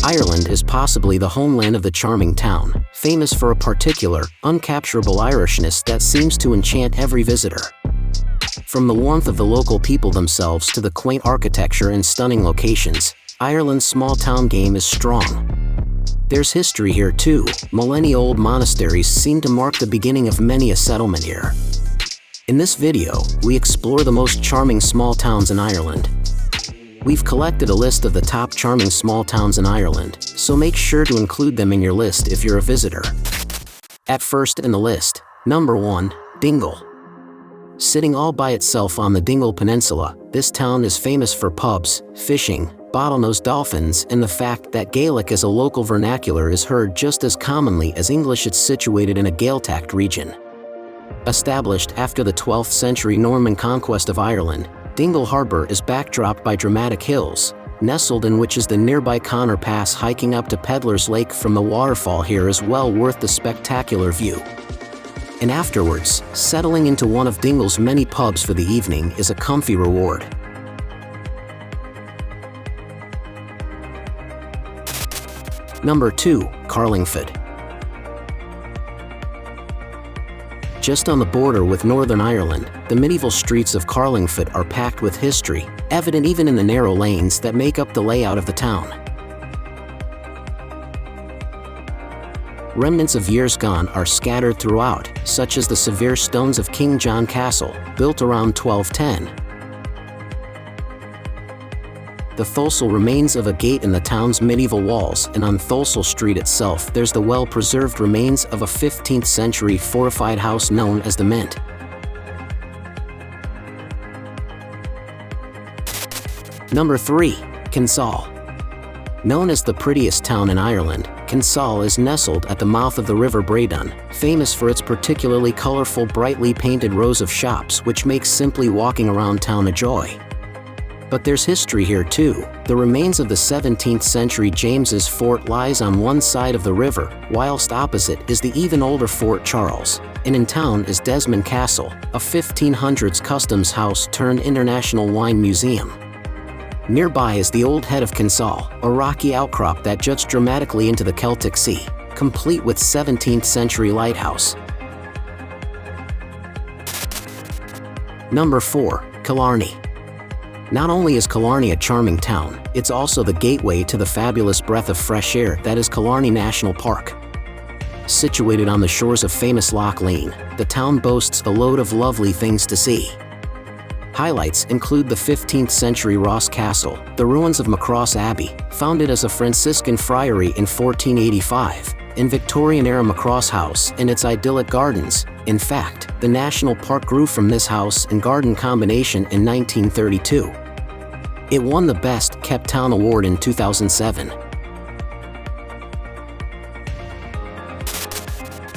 Ireland is possibly the homeland of the charming town, famous for a particular, uncapturable Irishness that seems to enchant every visitor. From the warmth of the local people themselves to the quaint architecture and stunning locations, Ireland's small-town game is strong. There's history here too. Millennia-old monasteries seem to mark the beginning of many a settlement here. In this video, we explore the most charming small towns in Ireland. We've collected a list of the top charming small towns in Ireland, so make sure to include them in your list if you're a visitor. At first in the list, number 1, Dingle. Sitting all by itself on the Dingle Peninsula, this town is famous for pubs, fishing, bottlenose dolphins, and the fact that Gaelic as a local vernacular is heard just as commonly as English. It's situated in a Gaeltacht region. Established after the 12th century Norman conquest of Ireland, Dingle Harbour is backdropped by dramatic hills, nestled in which is the nearby Connor Pass. Hiking up to Peddler's Lake from the waterfall here is well worth the spectacular view. And afterwards, settling into one of Dingle's many pubs for the evening is a comfy reward. Number 2, Carlingford. Just on the border with Northern Ireland, the medieval streets of Carlingford are packed with history, evident even in the narrow lanes that make up the layout of the town. Remnants of years gone are scattered throughout, such as the severe stones of King John Castle, built around 1210. The Thulsel remains of a gate in the town's medieval walls, and on Thulsel Street itself there's the well-preserved remains of a 15th century fortified house known as the Mint. Number 3, Kinsale. Known as the prettiest town in Ireland, Kinsale is nestled at the mouth of the River Bradon, famous for its particularly colorful, brightly painted rows of shops which makes simply walking around town a joy. But there's history here too. The remains of the 17th century James's Fort lies on one side of the river, whilst opposite is the even older Fort Charles, and in town is Desmond Castle, a 1500s customs house turned international wine museum. Nearby is the old head of Kinsale, a rocky outcrop that juts dramatically into the Celtic Sea, complete with 17th century lighthouse. Number 4, Killarney. Not only is Killarney a charming town, it's also the gateway to the fabulous breath of fresh air that is Killarney National Park. Situated on the shores of famous Loch Lean, the town boasts a load of lovely things to see. Highlights include the 15th century Ross Castle, the ruins of Macross Abbey, founded as a Franciscan friary in 1485, and Victorian-era Macross House and its idyllic gardens. In fact, the national park grew from this house and garden combination in 1932. It won the Best Kept Town Award in 2007.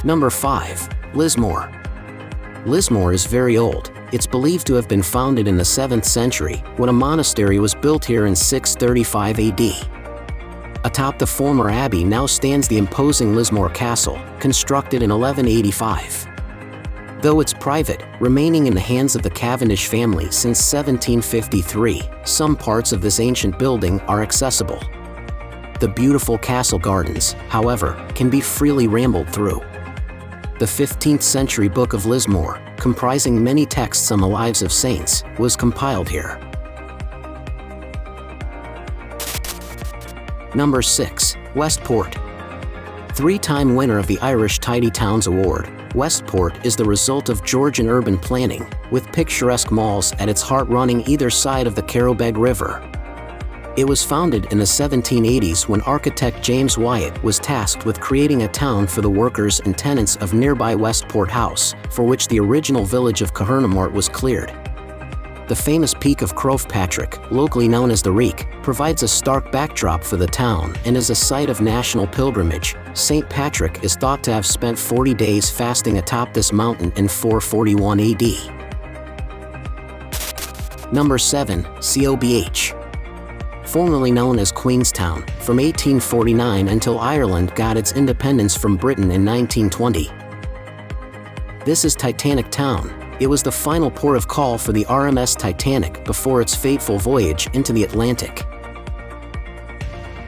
Number 5, Lismore. Lismore is very old. It's believed to have been founded in the 7th century, when a monastery was built here in 635 AD. Atop the former abbey now stands the imposing Lismore Castle, constructed in 1185. Though it's private, remaining in the hands of the Cavendish family since 1753, some parts of this ancient building are accessible. The beautiful castle gardens, however, can be freely rambled through. The 15th century Book of Lismore, comprising many texts on the lives of saints, was compiled here. Number 6, Westport. Three-time winner of the Irish Tidy Towns Award, Westport is the result of Georgian urban planning, with picturesque malls at its heart running either side of the Carrowbeg River. It was founded in the 1780s when architect James Wyatt was tasked with creating a town for the workers and tenants of nearby Westport House, for which the original village of Cahernamort was cleared. The famous peak of Cobh Patrick, locally known as the Reek, provides a stark backdrop for the town and is a site of national pilgrimage. St. Patrick is thought to have spent 40 days fasting atop this mountain in 441 AD. Number 7, Cobh. Formerly known as Queenstown, from 1849 until Ireland got its independence from Britain in 1920. This is Titanic Town. It was the final port of call for the RMS Titanic before its fateful voyage into the Atlantic.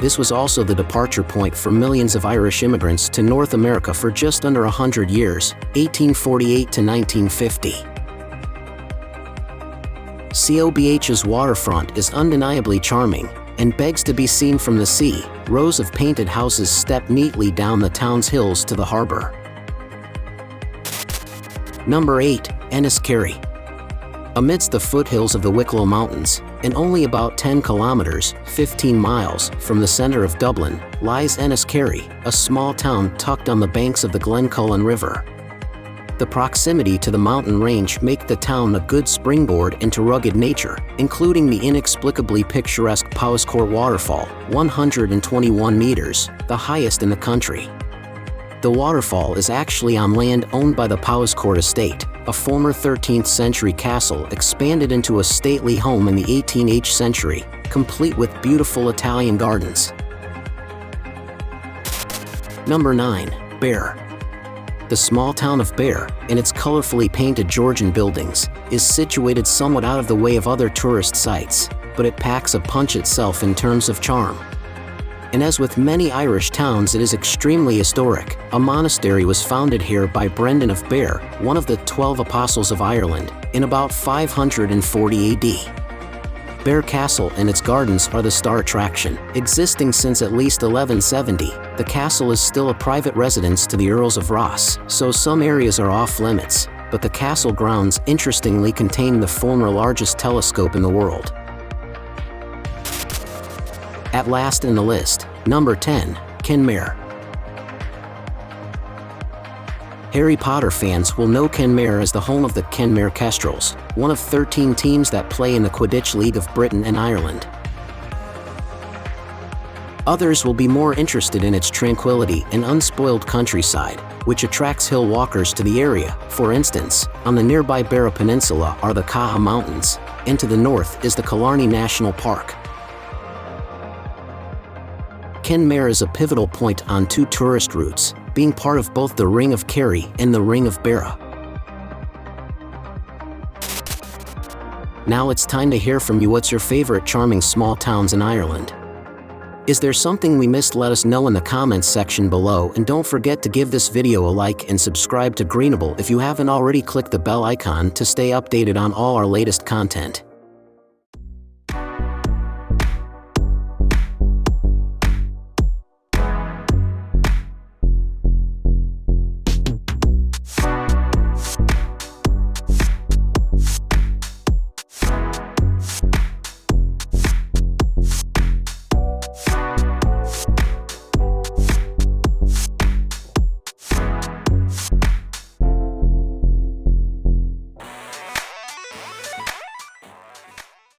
This was also the departure point for millions of Irish immigrants to North America for just under 100 years, 1848 to 1950. Cobh's waterfront is undeniably charming and begs to be seen from the sea. Rows of painted houses step neatly down the town's hills to the harbor. Number 8. Enniskerry. Amidst the foothills of the Wicklow Mountains, and only about 10 kilometers, 15 miles, from the center of Dublin, lies Enniskerry, a small town tucked on the banks of the Glencullen River. The proximity to the mountain range make the town a good springboard into rugged nature, including the inexplicably picturesque Powerscourt waterfall, 121 meters, the highest in the country. The waterfall is actually on land owned by the Powerscourt estate, a former 13th century castle expanded into a stately home in the 18th century, complete with beautiful Italian gardens. Number 9. Birr. The small town of Birr, and its colorfully painted Georgian buildings, is situated somewhat out of the way of other tourist sites, but it packs a punch itself in terms of charm. And as with many Irish towns, it is extremely historic. A monastery was founded here by Brendan of Birr, one of the 12 Apostles of Ireland, in about 540 AD. Birr Castle and its gardens are the star attraction. Existing since at least 1170, the castle is still a private residence to the Earls of Ross, so some areas are off-limits, but the castle grounds interestingly contain the former largest telescope in the world. At last in the list, number 10, Kenmare. Harry Potter fans will know Kenmare as the home of the Kenmare Kestrels, one of 13 teams that play in the Quidditch League of Britain and Ireland. Others will be more interested in its tranquility and unspoiled countryside, which attracts hill walkers to the area. For instance, on the nearby Birr Peninsula are the Cobh Mountains, and to the north is the Killarney National Park. Kenmare is a pivotal point on two tourist routes, being part of both the Ring of Kerry and the Ring of Birr. Now it's time to hear from you. What's your favorite charming small towns in Ireland? Is there something we missed? Let us know in the comments section below, and don't forget to give this video a like and subscribe to Greenable if you haven't already. Click the bell icon to stay updated on all our latest content.